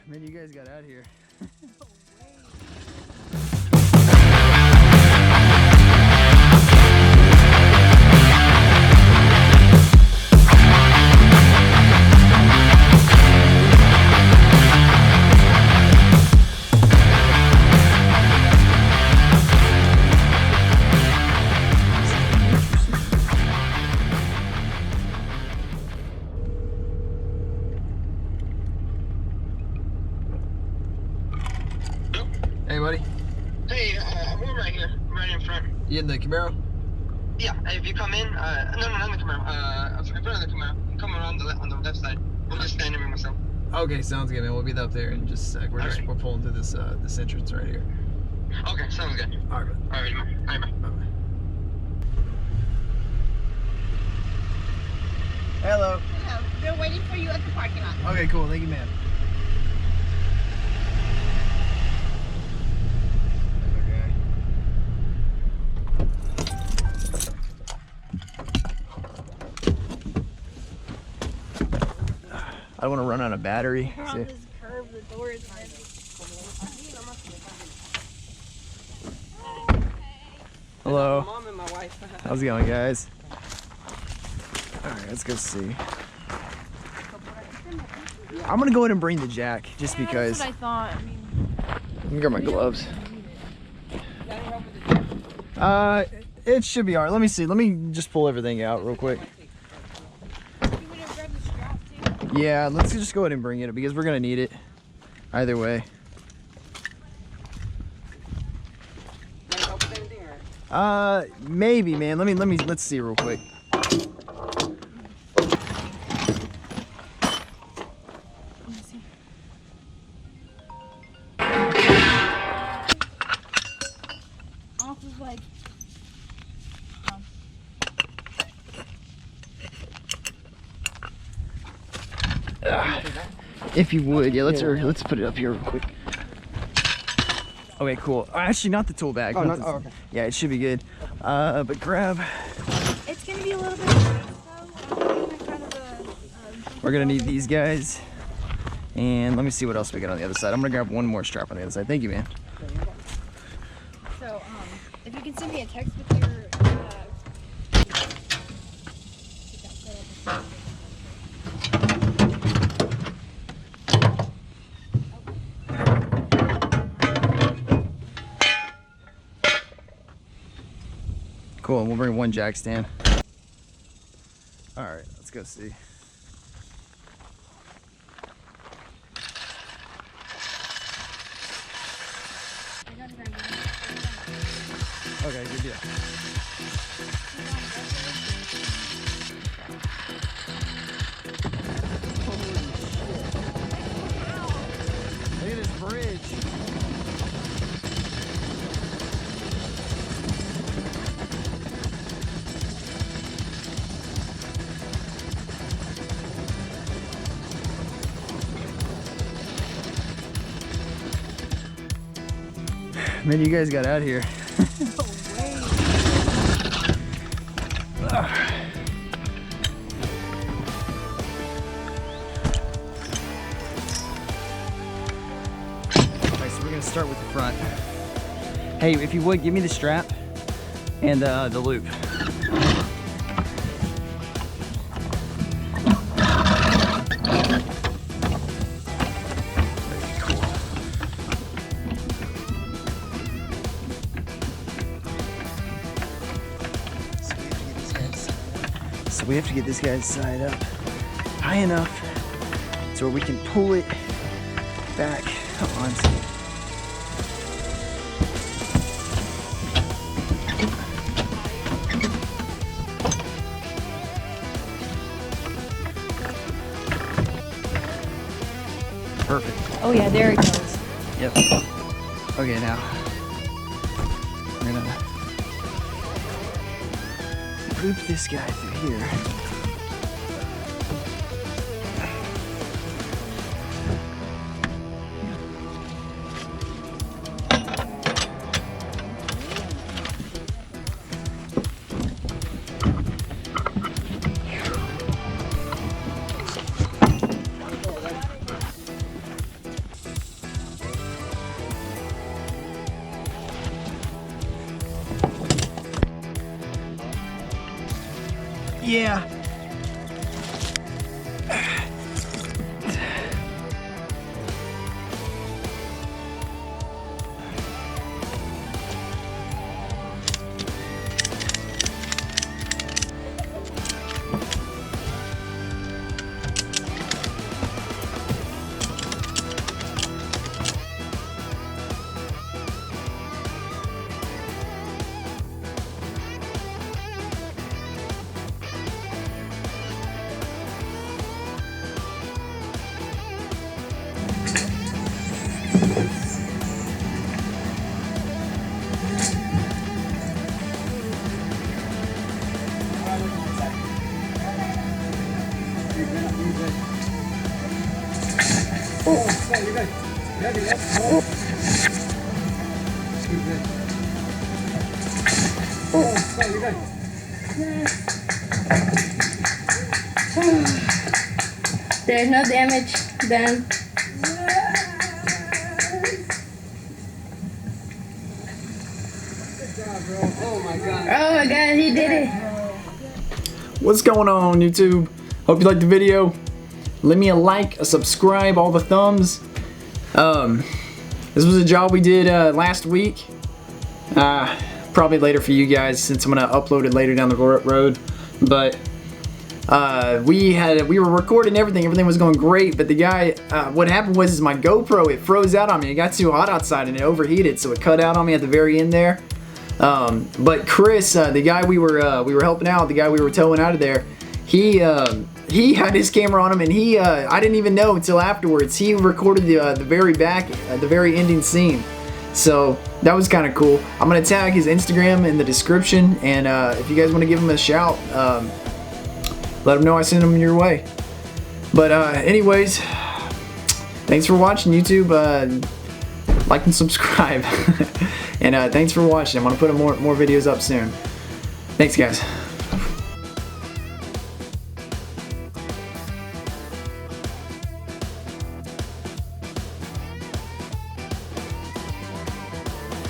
Man, you guys got out here. Hey, buddy. Hey, we're right here, right in front. You in the Camaro? Yeah, if you come in, no, not the Camaro. In front of the Camaro. Come around on the left side. We'll just stand in with myself. Okay, sounds good, man. We'll be up there in just a sec. We're pulling through this this entrance right here. Okay, sounds good. All right. All right, bye. Bye. Hello. Hello. They're waiting for you at the parking lot. Okay, cool. Thank you, ma'am. I don't want to run out of battery. We're on this curve, the door is heavy. Hello. Mom and my wife. How's it going, guys? Alright, let's go see. I'm gonna go ahead and bring the jack just because. That's what I thought. I mean, Let me grab my gloves. It should be alright. Let me see. Let me just pull everything out real quick. you would have grabbed the strap too. Yeah, let's just go ahead and bring it because we're gonna need it either way. Maybe, man. Let's see real quick. Off is like. If you would, yeah. Let's put it up here real quick. Okay, cool. Actually, not the tool bag. Oh, not no, the, okay. Yeah, it should be good. But grab. It's gonna be a little bit. Kind of We're gonna need these guys. And let me see what else we got on the other side. I'm gonna grab one more strap on the other side. Thank you, man. So, if you can send me a text with your. Cool, and we'll bring one jack stand. All right, let's go see. Okay, good deal. Look at this bridge. Man, you guys got out here. Alright, so we're gonna start with the front. Hey, if you would, give me the strap and the loop. So we have to get this guy's side up high enough so where we can pull it back onto. Perfect. Oh yeah, there it goes. Yep. Okay, now we're gonna loop this guy through here. Yeah. There's no damage done. Oh my god, he did it. What's going on, YouTube? Hope you liked the video. Leave me a like, a subscribe, all the thumbs. This was a job we did last week. Probably later for you guys since I'm gonna upload it later down the road. But we were recording everything. Everything was going great. But the guy, what happened was my GoPro, it froze out on me. It got too hot outside and it overheated, so it cut out on me at the very end there. But Chris, the guy we were helping out, the guy we were towing out of there, he had his camera on him, and I didn't even know until afterwards. He recorded the very back, the very ending scene. So that was kind of cool. I'm gonna tag his Instagram in the description, and if you guys want to give him a shout, let him know I sent him your way. But anyways, thanks for watching, YouTube. Like and subscribe. And thanks for watching. I'm gonna put more videos up soon. Thanks, guys.